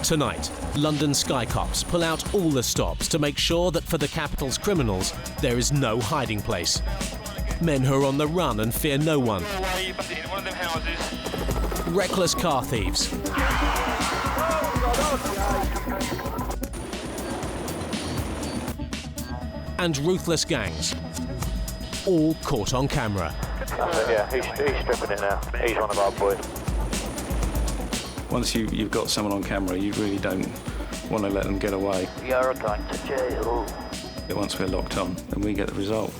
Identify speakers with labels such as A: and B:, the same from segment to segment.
A: Tonight, London Skycops pull out all the stops to make sure that for the capital's criminals, there is no hiding place. Men who are on the run and fear no one. Reckless car thieves. And ruthless gangs. All caught on camera.
B: Yeah, he's stripping it now. He's one of our boys.
C: Once you've got someone on camera, you really don't want to let them get away.
B: You're going to jail.
C: Once we're locked on, then we get the result.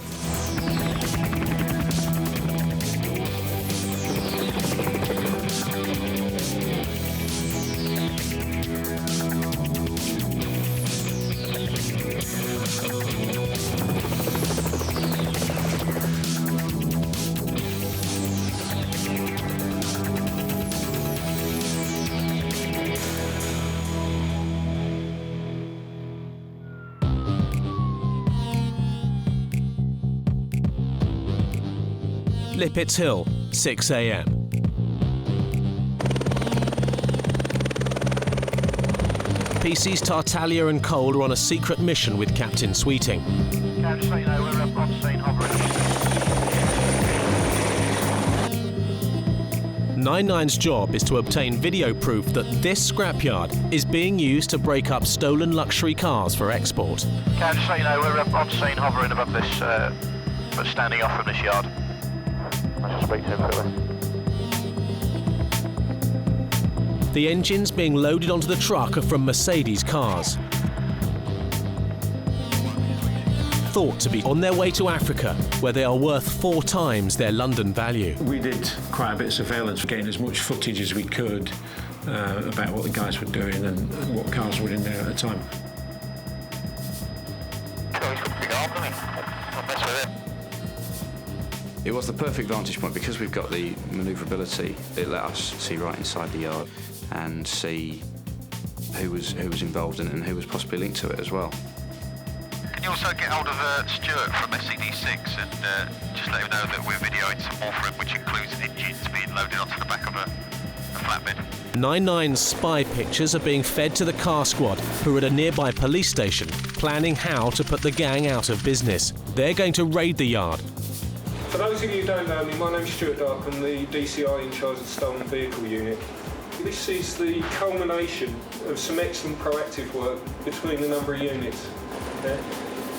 A: Lippets Hill, 6 a.m. PC's Tartaglia and Cole are on a secret mission with Captain Sweeting.
B: Can just let you know we're up on scene hovering.
A: 99's job is to obtain video proof that this scrapyard is being used to break up stolen luxury cars for export.
B: Can just let you know we're up on scene hovering above this, but standing off from this yard. I shall speak to him quickly.
A: The engines being loaded onto the truck are from Mercedes cars. Thought to be on their way to Africa, where they are worth 4 times their London value.
C: We did quite a bit of surveillance, getting as much footage as we could about what the guys were doing and what cars were in there at the time. It was the perfect vantage point because we've got the manoeuvrability. It let us see right inside the yard and see who was involved in it and who was possibly linked to it as well.
D: Can you also get hold of Stuart from SCD6 and just let him know that we're videoing some more for him, which includes engines being loaded onto the back of a flatbed.
A: 99's spy pictures are being fed to the car squad, who are at a nearby police station, planning how to put the gang out of business. They're going to raid the yard.
E: For those of you who don't know me, my name's Stuart Dark. I'm the DCI in charge of the Stolen Vehicle Unit. This is the culmination of some excellent proactive work between a number of units.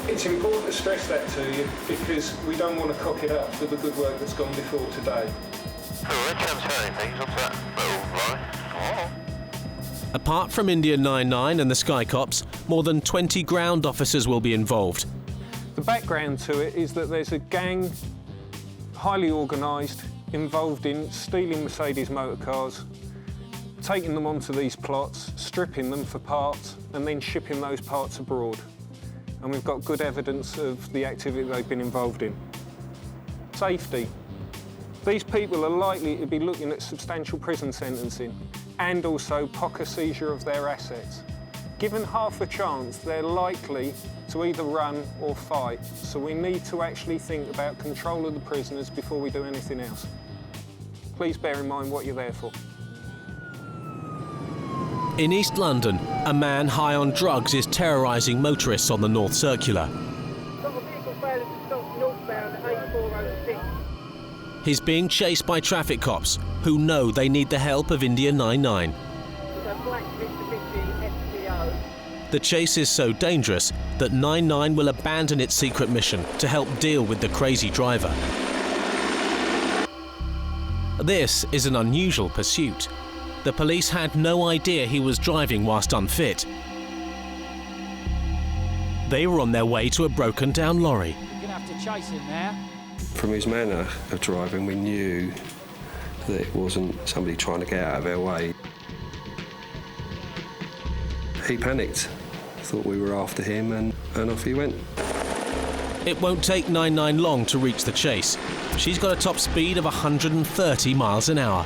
E: It's important to stress that to you because we don't want to cock it up for the good work that's gone before today.
A: Apart from India 99 and the Skycops, more than 20 ground officers will be involved.
E: The background to it is that there's a gang, highly organised, involved in stealing Mercedes motor cars, taking them onto these plots, stripping them for parts, and then shipping those parts abroad. And we've got good evidence of the activity they've been involved in. Safety. These people are likely to be looking at substantial prison sentencing and also pocket seizure of their assets. Given half a chance, they're likely to either run or fight. So we need to actually think about control of the prisoners before we do anything else. Please bear in mind what you're there for.
A: In East London, a man high on drugs is terrorising motorists on the North Circular. He's being chased by traffic cops who know they need the help of India 99. The chase is so dangerous that 99 will abandon its secret mission to help deal with the crazy driver. This is an unusual pursuit. The police had no idea he was driving whilst unfit. They were on their way to a broken-down lorry.
F: You're going to have to chase him now.
G: From his manner of driving, we knew that it wasn't somebody trying to get out of our way. He panicked, thought we were after him, and off he went.
A: It won't take 99 long to reach the chase. She's got a top speed of 130 miles an hour.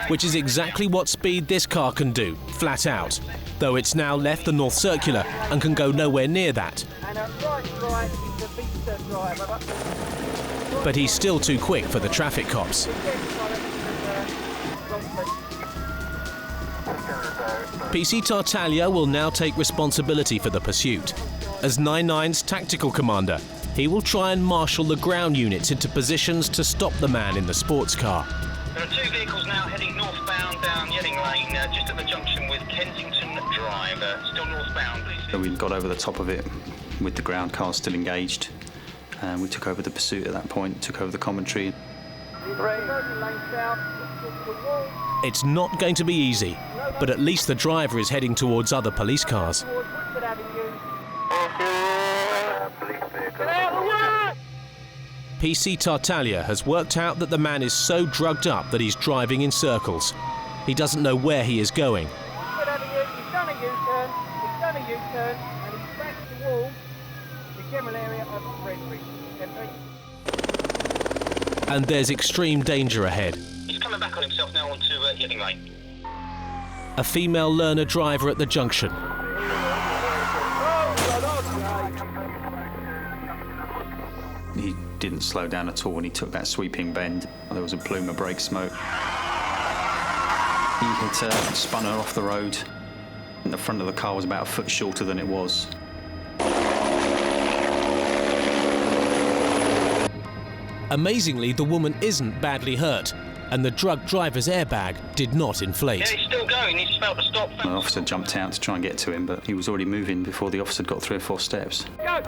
A: Which is exactly what speed this car can do, flat out. Though it's now left the North Circular and can go nowhere near that. But he's still too quick for the traffic cops. PC Tartaglia will now take responsibility for the pursuit. As 9-9's tactical commander, he will try and marshal the ground units into positions to stop the man in the sports car.
F: There are two vehicles now heading northbound down Yedding Lane, just at the junction with Kensington Drive, still northbound.
C: So we got over the top of it with the ground cars still engaged. We took over the pursuit at that point, took over the commentary.
A: It's not going to be easy, but at least the driver is heading towards other police cars. PC Tartaglia has worked out that the man is so drugged up that he's driving in circles. He doesn't know where he is going.
H: He's done a U-turn, and he's back towards the general area of Redbridge.
A: And there's extreme danger ahead.
F: He's coming back on himself now onto Yedding Lane.
A: A female learner driver at the junction.
C: He didn't slow down at all when he took that sweeping bend. There was a plume of brake smoke. He hit her, spun her off the road, and the front of the car was about a foot shorter than it was.
A: Amazingly, the woman isn't badly hurt, and the drug driver's airbag did not inflate.
F: Yeah, he's still going. He just failed to stop.
C: The officer jumped out to try and get to him, but he was already moving before the officer got 3 or 4 steps.
H: Go!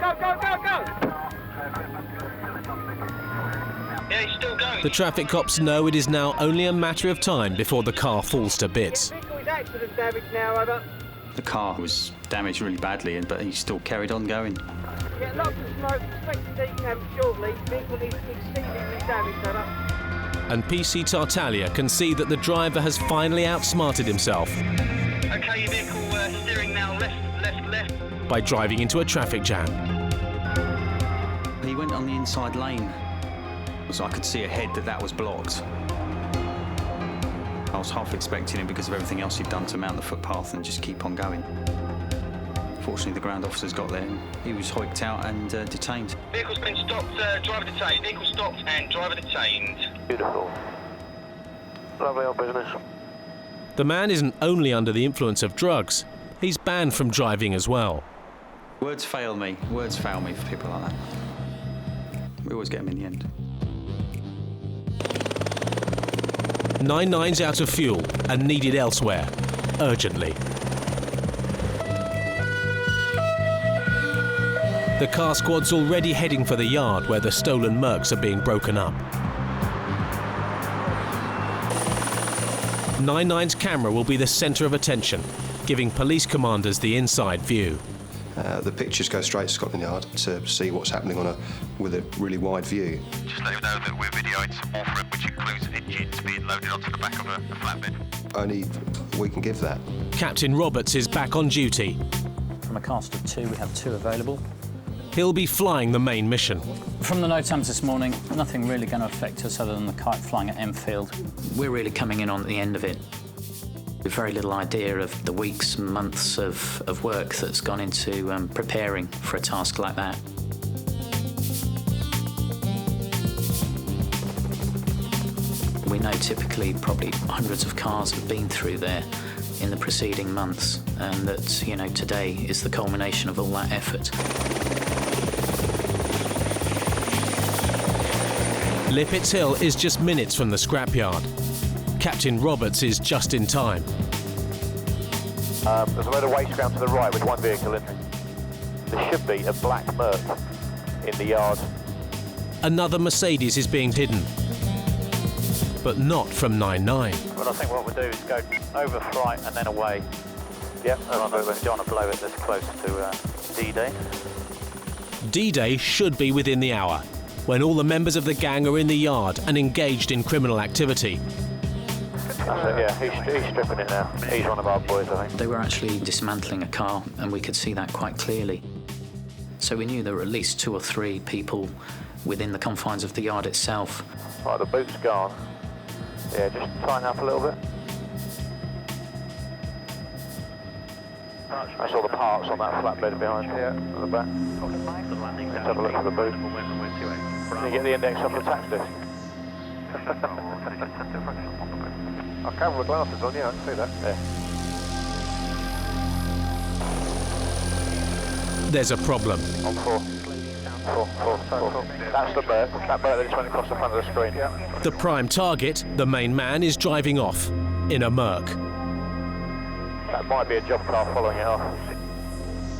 F: Yeah, he's still going.
A: The traffic cops know it is now only a matter of time before the car falls to bits.
H: Vehicle is accident damage now, over.
C: The car was damaged really badly, but he still carried on going.
H: Get lots of smoke, expected decam shortly. Vehicle is exceedingly damaged, over.
A: And PC Tartaglia can see that the driver has finally outsmarted himself
F: Okay, your vehicle steering now left.
A: by driving into a traffic jam.
C: He went on the inside lane, so I could see ahead that was blocked. I was half expecting him because of everything else he'd done to mount the footpath and just keep on going. Fortunately, the ground officers got there. He was hoiked out and detained.
F: Vehicle's been stopped, driver detained. Vehicle stopped and driver detained.
B: Beautiful. Lovely old business.
A: The man isn't only under the influence of drugs, he's banned from driving as well.
C: Words fail me. Words fail me for people like that. We always get them in the end.
A: 9-9's out of fuel and needed elsewhere, urgently. The car squad's already heading for the yard where the stolen Mercs are being broken up. 9-9's camera will be the centre of attention, giving police commanders the inside view.
G: The pictures go straight to Scotland Yard to see what's happening with a really wide view.
D: Just let you know that we're videoing some more for him, which includes engines being loaded onto the back of a flatbed.
G: Only we can give that.
A: Captain Roberts is back on duty.
I: From a cast of 2, we have 2 available.
A: He'll be flying the main mission.
I: From the NOTAMs this morning, nothing really going to affect us other than the kite flying at Enfield. We're really coming in on the end of it. We've very little idea of the weeks and months of work that's gone into preparing for a task like that. We know typically probably hundreds of cars have been through there in the preceding months, and that, you know, today is the culmination of all that effort.
A: Lippets Hill is just minutes from the scrapyard. Captain Roberts is just in time.
B: There's a load of waste ground to the right with one vehicle in. There should be a black Merc in the yard.
A: Another Mercedes is being hidden, but not from 9-9.
B: But I think what we'll do is go over flight and then away. Yep, and I'm going to blow it this close to D-Day.
A: D-Day should be within the hour, when all the members of the gang are in the yard and engaged in criminal activity.
B: That's it, yeah, he's stripping it now. He's one of our boys, I think.
I: They were actually dismantling a car, and we could see that quite clearly. So we knew there were at least 2 or 3 people within the confines of the yard itself.
B: Right, the boot's gone. Yeah, just tighten up a little bit. I saw the parts on that flatbed behind you. Yeah, at the back. Let's have a look at the boot. Can you get the index off the tax disc? I can with glasses on, yeah, I can see that. Yeah.
A: There's a problem.
B: On 4. 4. That's the bird. That bird that just went across the front of the screen. Yeah.
A: The prime target, the main man, is driving off in a Merc.
B: That might be a job car following it off.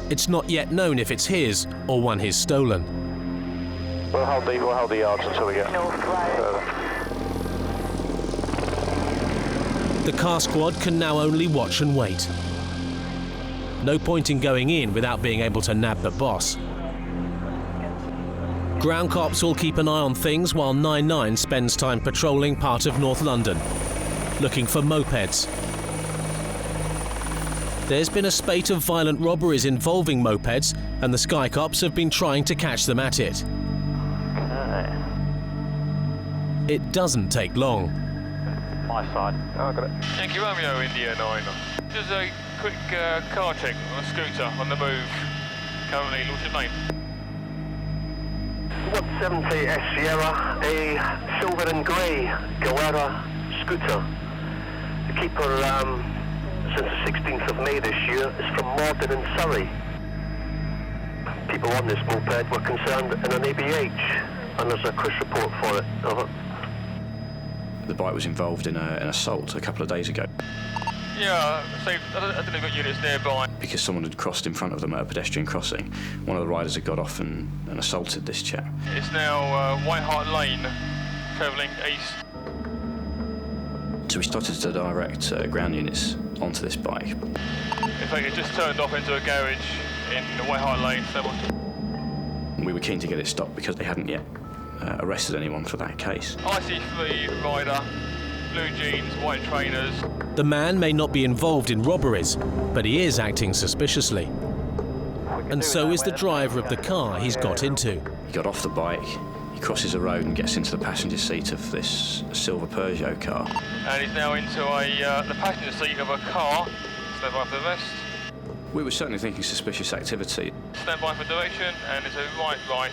A: It's not yet known if it's his or one he's stolen.
B: We'll hold the yards until we get further.
A: The car squad can now only watch and wait. No point in going in without being able to nab the boss. Ground cops will keep an eye on things while 99 spends time patrolling part of North London, looking for mopeds. There's been a spate of violent robberies involving mopeds, and the Skycops have been trying to catch them at it. It doesn't take long.
B: My side. Oh, I got it.
J: Yankee Romeo, India 9. Just a quick car check on a scooter on the move. Currently, Lordship Lane.
F: 170 S Sierra, a silver and grey Guerra scooter. The keeper since the 16th of May this year is from Morden in Surrey. People on this moped were concerned in an ABH, and there's a crash report for it. Over.
C: The bike was involved in an assault a couple of days ago.
J: Yeah, so I don't know if you've got units nearby.
C: Because someone had crossed in front of them at a pedestrian crossing. One of the riders had got off and assaulted this chap.
J: It's now White Hart Lane, travelling east.
C: So we started to direct ground units onto this bike.
J: In fact, it just turned off into a garage in White Hart Lane. So
C: we were keen to get it stopped because they hadn't yet arrested anyone for that case.
J: IC3 rider, blue jeans, white trainers.
A: The man may not be involved in robberies, but he is acting suspiciously. And so is the driver of the car he's got into.
C: He got off the bike, he crosses a road and gets into the passenger seat of this silver Peugeot car.
J: And he's now into the passenger seat of a car. Stand by for the rest.
C: We were certainly thinking suspicious activity.
J: Stand by for direction, and it's a right,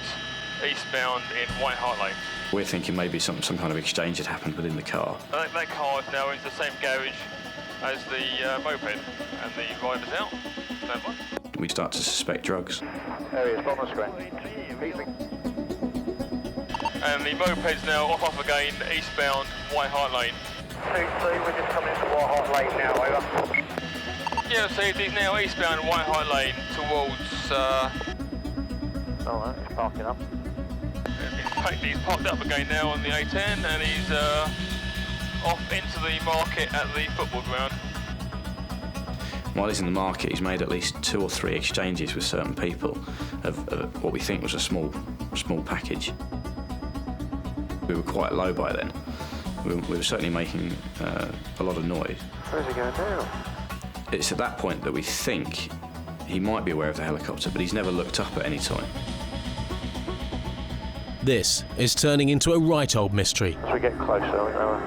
J: eastbound in White Hart Lane.
C: We're thinking maybe some kind of exchange had happened within the car.
J: That car is now into the same garage as the moped, and the rider's out. Stand by.
C: We start to suspect drugs.
B: There he is, on the screen.
J: And the moped's now off again, eastbound White Hart Lane.
H: 2-2, we're just coming into White Hart Lane now, over.
J: Yeah, so he's now eastbound White Hart Lane towards...
B: Oh, he's parking up.
J: He's parked up again now on the A10, and he's off into the market at the football ground.
C: While he's in the market, he's made at least 2 or 3 exchanges with certain people of what we think was a small package. We were quite low by then. We were certainly making a lot of noise.
B: Where's he going now?
C: It's at that point that we think he might be aware of the helicopter, but he's never looked up at any time.
A: This is turning into a right old mystery.
B: As we get closer, we know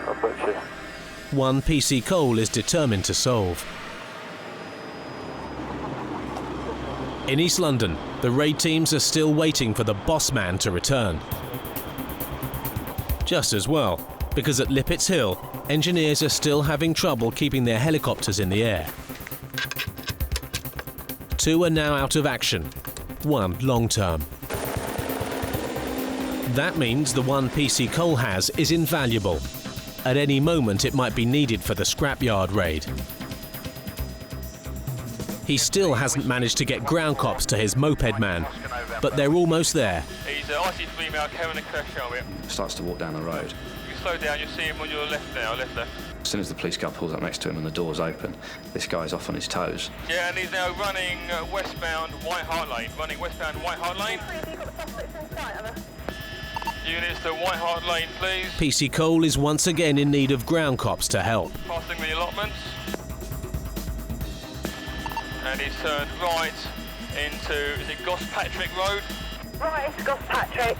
B: our butchers.
A: One PC Cole is determined to solve. In East London, the raid teams are still waiting for the boss man to return. Just as well, because at Lippett's Hill, engineers are still having trouble keeping their helicopters in the air. 2 are now out of action, 1 long-term. That means the one PC Cole has is invaluable. At any moment it might be needed for the scrapyard raid. He still hasn't managed to get ground cops to his moped man, but they're almost there.
J: He's IC3 now carrying a crash helmet.
C: Starts to walk down the road.
J: You slow down, you see him on your left now, left.
C: As soon as the police car pulls up next to him and the doors open, this guy's off on his toes.
J: Yeah, and he's now running westbound White Hart Lane. Units to White Hart Lane, please.
A: PC Cole is once again in need of ground cops to help.
J: Passing the allotments. And he's turned right into, is it Gospatrick Road?
H: Right, it's Gospatrick.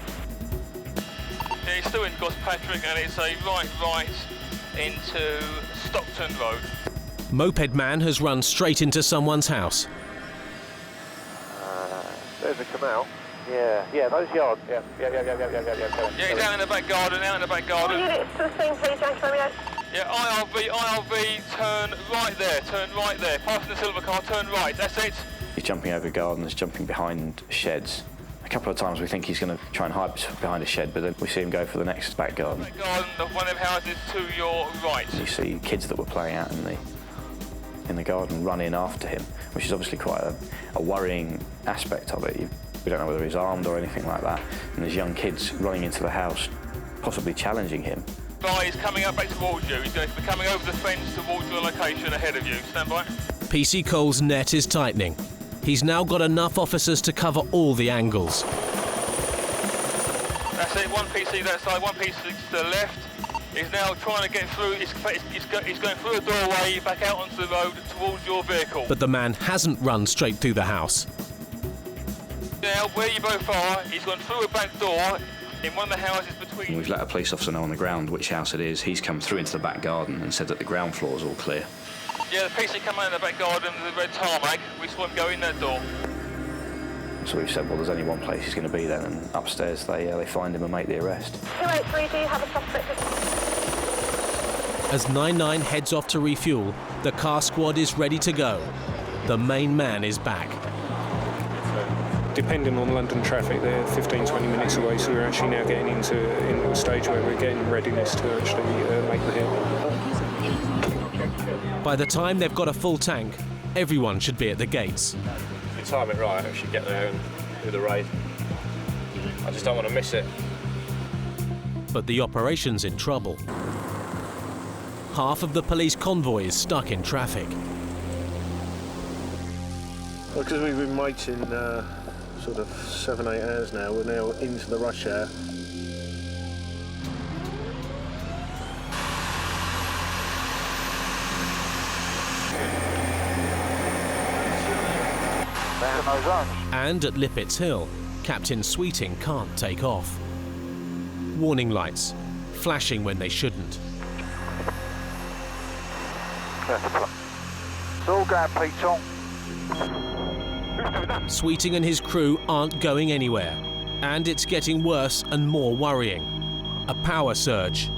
J: Yeah, he's still in Gospatrick, and it's a right into Stockton Road.
A: Moped man has run straight into someone's house.
B: There's a canal. Yeah, those yards. Yeah.
J: Yeah, he's out in the back garden,
H: All units to the scene, please, Yankee Romeo.
J: Yeah, IRV, turn right there, passing the silver car, turn right, that's it.
C: He's jumping over gardens, jumping behind sheds. A couple of times we think he's going to try and hide behind a shed, but then we see him go for the next back garden.
J: Back garden, one of them houses to your right.
C: You see kids that were playing out in the garden run in after him, which is obviously quite a worrying aspect of it. We don't know whether he's armed or anything like that. And there's young kids running into the house, possibly challenging him.
J: He's coming up back towards you. He's going to be coming over the fence towards your location ahead of you. Stand by.
A: PC Cole's net is tightening. He's now got enough officers to cover all the angles.
J: That's it, one PC that side, one PC to the left. He's now trying to get through, he's going through a doorway back out onto the road towards your vehicle.
A: But the man hasn't run straight through the house.
J: Now, where you both are, he's gone through a back door in one of the houses between...
C: We've let a police officer know on the ground which house it is. He's come through into the back garden and said that the ground floor is all clear.
J: Yeah, the PC come out in the back garden with the red tarmac. We saw him go in that door.
C: So we've said, well, there's only one place he's going to be then, and upstairs they find him and make the arrest.
K: 283, do you have a suspect?
A: As 99 heads off to refuel, the car squad is ready to go. The main man is back.
E: Depending on London traffic, they're 15-20 minutes away, so we're actually now getting into a stage where we're getting readiness to actually make the hit.
A: By the time they've got a full tank, everyone should be at the gates.
L: If you time it right, I should get there and do the raid. I just don't want to miss it.
A: But the operation's in trouble. Half of the police convoy is stuck in traffic.
M: Well, because we've been waiting sort of 7-8 hours now, we're now into the rush hour.
A: And at Lippets Hill, Captain Sweeting can't take off. Warning lights, flashing when they shouldn't.
N: It's all going, Pete.
A: Sweeting and his crew aren't going anywhere, and it's getting worse and more worrying. A power surge.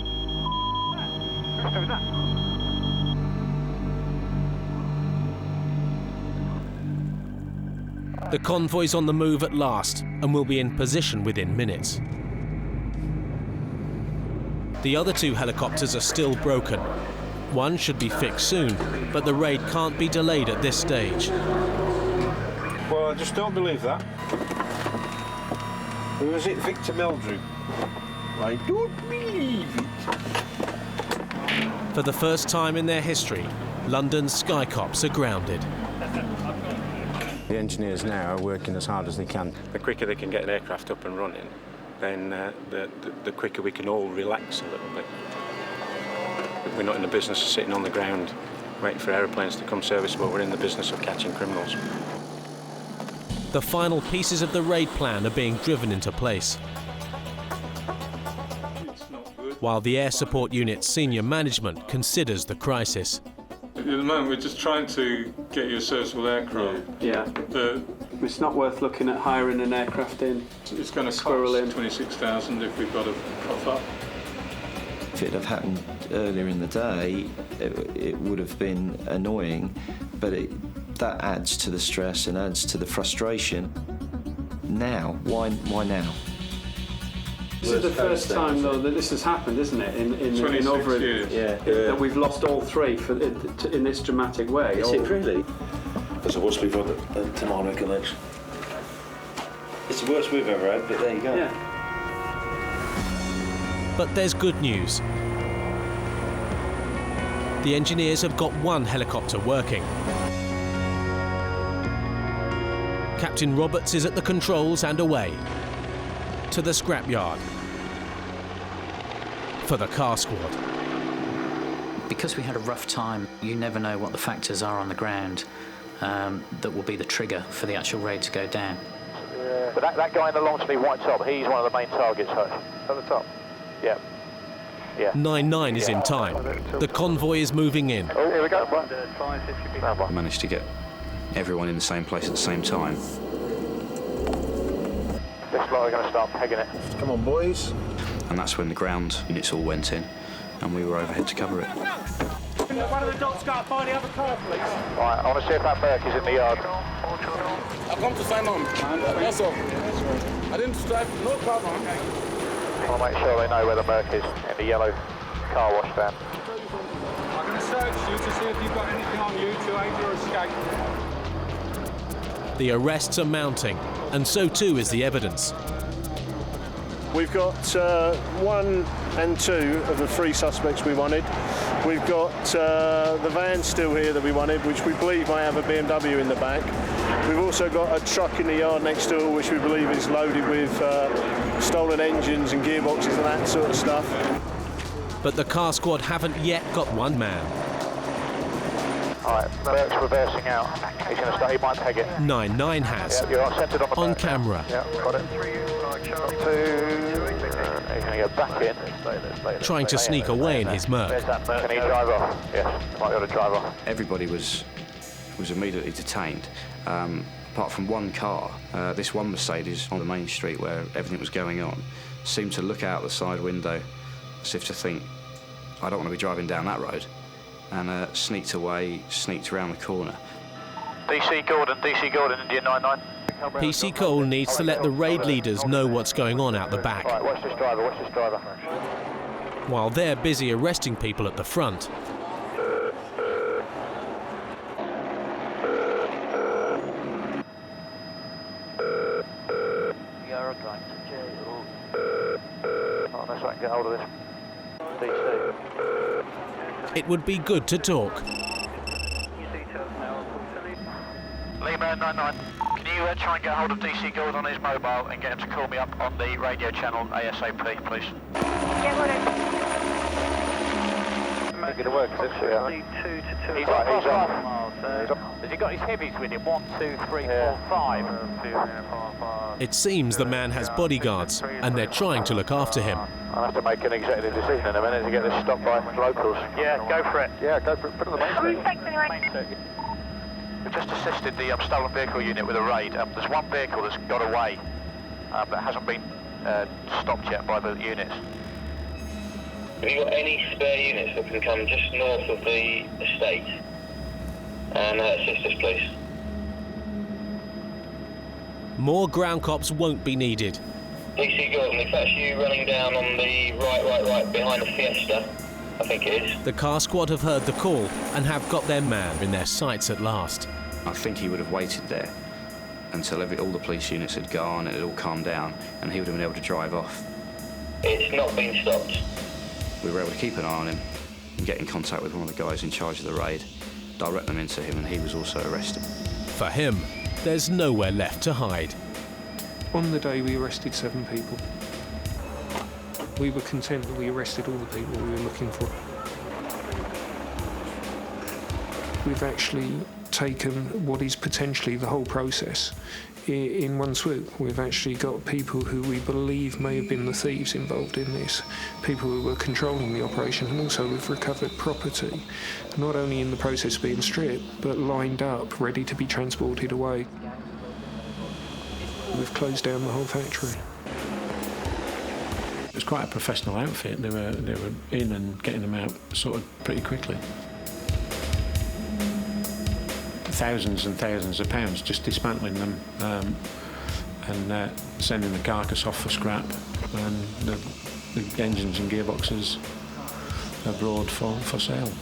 A: The convoy's on the move at last and will be in position within minutes. The other two helicopters are still broken. One should be fixed soon, but the raid can't be delayed at this stage.
M: Well, I just don't believe that. Who was it? Victor Meldrew? I don't believe it.
A: For the first time in their history, London Skycops are grounded.
O: The engineers now are working as hard as they can.
M: The quicker they can get an aircraft up and running, then the quicker we can all relax a little bit. We're not in the business of sitting on the ground waiting for aeroplanes to come serviceable. We're in the business of catching criminals.
A: The final pieces of the raid plan are being driven into place. While the Air Support Unit's senior management considers the crisis.
P: At the moment, we're just trying to get you a serviceable aircraft.
Q: Yeah. It's not worth looking at hiring an aircraft in.
P: It's going to cost 26,000 if we've got to cough up.
R: If it had happened earlier in the day, it would have been annoying, but that adds to the stress and adds to the frustration. Now, why now?
Q: This is the first time, though, that this has happened, isn't it? In over
P: years.
Q: That we've lost all three in this dramatic way.
R: Is it really?
M: That's the worst we've had to my recollection.
R: It's the worst we've ever had, but there you go.
Q: Yeah.
A: But there's good news. The engineers have got one helicopter working. Captain Roberts is at the controls and away. To the scrapyard. For the car squad.
I: Because we had a rough time, you never know what the factors are on the ground that will be the trigger for the actual raid to go down.
B: But that guy in the long-sleeve white top, he's one of the main targets, at the top. Yeah.
A: 9-9 is in time. The convoy is moving in.
B: Oh, here we go.
C: We managed to get everyone in the same place at the same time.
B: This lot are going to start pegging it.
M: Come on, boys.
C: And that's when the ground units all went in. and we were overhead to cover it.
H: One of the dots got by the other car, please.
B: Right, I want to see if that Merc is in the yard.
N: I come to sign on. That's all. I didn't strike, no problem.
B: I want to make sure they know where the Merc is, in the yellow car wash stand.
Q: I'm going to search you to see if you've got anything on you to aid your escape.
A: The arrests are mounting, and so too is the evidence.
S: We've got 1 and 2 of the 3 suspects we wanted. We've got the van still here that we wanted, which we believe might have a BMW in the back. We've also got a truck in the yard next door, which we believe is loaded with stolen engines and gearboxes and that sort of stuff.
A: But the car squad haven't yet got one man.
B: Alright, Merc's reversing out. He's going to start, he might peg it.
A: 9-9 has.
B: Yeah, you're centred on the
A: camera.
B: Yeah, got it. He's going to go back in.
A: Trying to sneak away in his Merc.
B: Can he drive off? Yes, might be able to drive off.
C: Everybody was immediately detained, apart from one car. This one Mercedes on the main street where everything was going on seemed to look out the side window as if to think, I don't want to be driving down that road, and sneaked away, sneaked around the corner.
B: DC Gordon, India 99.
A: PC Cole needs to let the raid leaders know what's going on out the back.
B: Right, watch this driver.
A: While they're busy arresting people at the front.
B: You're going to jail. Unless I can get hold of this. DC.
A: It would be good to talk.
B: Lima 99. Can you try and get hold of DC Gordon on his mobile and get him to call me up on the radio channel ASAP, please?
K: Yeah, got it.
B: It's going to work, is it? Yeah. He's on. Has he got his heavies with him? 1, 2, 3, 4, 5.
A: It seems the man has bodyguards, and they're trying to look after him.
B: I'll have to make an executive decision in a minute to get this stopped by locals. Yeah, go for it. Yeah, go for it. Put it on the main circuit. We've just assisted the stolen vehicle unit with a raid. There's one vehicle that's got away that hasn't been stopped yet by the units.
T: Have you got any spare units that can come just north of the estate and assist us, please?
A: More ground cops won't be needed.
T: DC Gordon, if that's you running down on the right behind the Fiesta, I think it is.
A: The car squad have heard the call and have got their man in their sights at last.
C: I think he would have waited there until all the police units had gone, it had all calmed down, and he would have been able to drive off.
T: It's not been stopped.
C: We were able to keep an eye on him and get in contact with one of the guys in charge of the raid, direct them into him, and he was also arrested.
A: For him, there's nowhere left to hide.
E: On the day we arrested 7 people. We were content that we arrested all the people we were looking for. We've actually taken what is potentially the whole process in one swoop. We've actually got people who we believe may have been the thieves involved in this, people who were controlling the operation, and also we've recovered property, not only in the process of being stripped, but lined up, ready to be transported away. We've closed down the whole factory.
U: It was quite a professional outfit. They were in and getting them out sort of pretty quickly. Thousands and thousands of pounds just dismantling them and sending the carcass off for scrap, and the engines and gearboxes abroad for sale.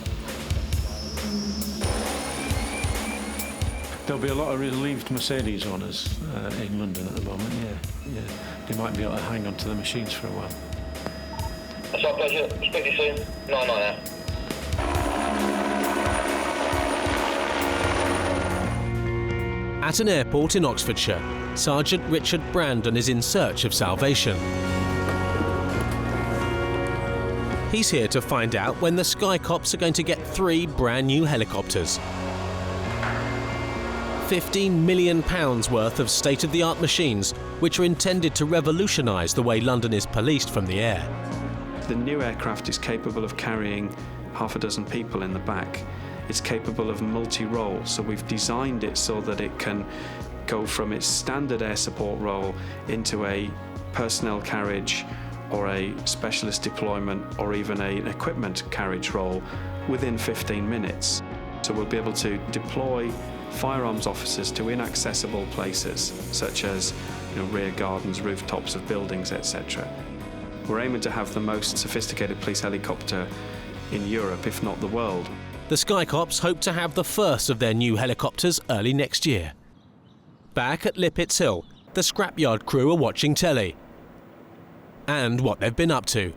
U: There'll be a lot of relieved Mercedes owners in London at the moment, yeah. They might be able to hang on to the machines for a while.
T: That's our pleasure. Speak to you soon. 9 out.
A: At an airport in Oxfordshire, Sergeant Richard Brandon is in search of salvation. He's here to find out when the Skycops are going to get 3 brand new helicopters. £15 million worth of state-of-the-art machines, which are intended to revolutionize the way London is policed from the air.
G: The new aircraft is capable of carrying half a dozen people in the back. It's capable of multi-role, so we've designed it so that it can go from its standard air support role into a personnel carriage or a specialist deployment or even an equipment carriage role within 15 minutes. So we'll be able to deploy firearms officers to inaccessible places, such as rear gardens, rooftops of buildings, etc. We're aiming to have the most sophisticated police helicopter in Europe, if not the world.
A: The Skycops hope to have the first of their new helicopters early next year. Back at Lippitz Hill, the scrapyard crew are watching telly. And what they've been up to.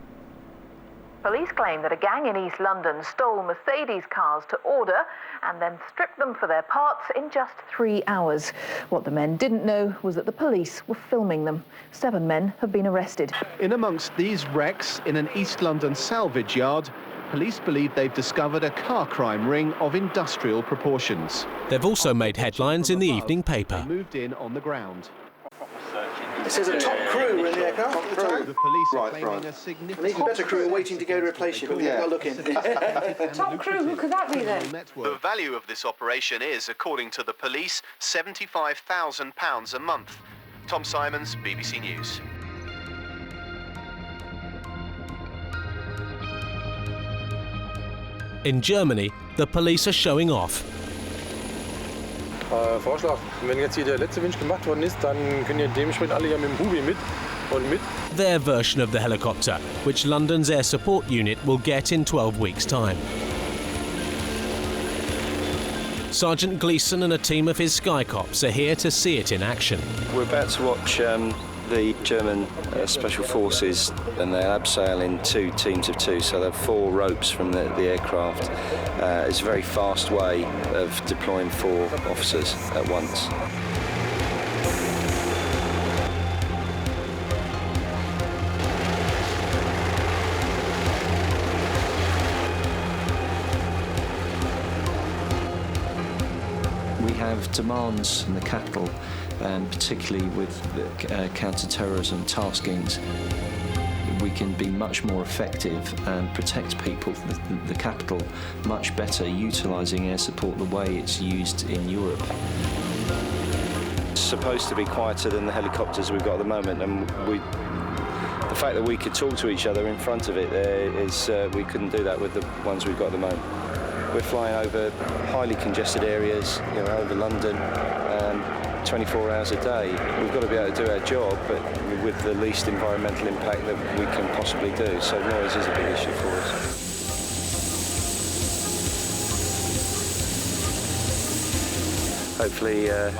D: Police claim that a gang in East London stole Mercedes cars to order and then stripped them for their parts in just 3 hours. What the men didn't know was that the police were filming them. 7 men have been arrested.
V: In amongst these wrecks in an East London salvage yard, police believe they've discovered a car crime ring of industrial proportions.
A: They've also made headlines in the evening paper.
V: They moved in on the ground.
W: It says a top crew were in the aircraft at the time.
V: The police are claiming a significant...
W: An even better crew waiting to go to replace you, but we've got looking.
X: Top crew, who could that be then?
Y: The value of this operation is, according to the police, £75,000 a month. Tom Simons, BBC News.
A: In Germany, the police are showing off.
L: Vorschlag, wenn jetzt hier der letzte Winch gemacht worden ist, dann können ja dementsprechend alle ja mit dem Hubi mit und mit.
A: Their version of the helicopter, which London's Air Support Unit will get in 12 weeks' time. Sergeant Gleeson and a team of his Skycops are here to see it in action.
R: We're about to watch the German Special Forces, and they'll abseil in 2 teams of 2, so they have 4 ropes from the aircraft. It's a very fast way of deploying 4 officers at once. We have demands in the capital, particularly with counter-terrorism taskings. We can be much more effective and protect people, the capital, much better, utilising air support the way it's used in Europe. It's supposed to be quieter than the helicopters we've got at the moment, and the fact that we could talk to each other in front of it is we couldn't do that with the ones we've got at the moment. We're flying over highly congested areas, over London, 24 hours a day. We've got to be able to do our job, but with the least environmental impact that we can possibly do. So noise is a big issue for us. Hopefully, a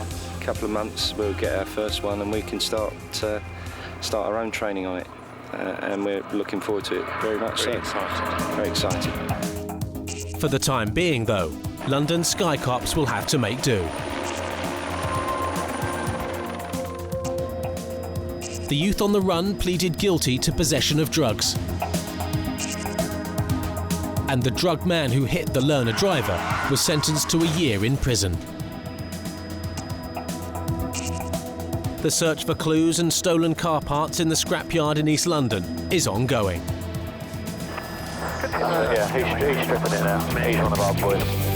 R: couple of months we'll get our first one, and we can start our own training on it. And we're looking forward to it very much. Very exciting.
A: For the time being, though, London Skycops will have to make do. The youth on the run pleaded guilty to possession of drugs. And the drug man who hit the learner driver was sentenced to a year in prison. The search for clues and stolen car parts in the scrapyard in East London is ongoing.
B: Yeah, he's stripping it now. He's one of our boys.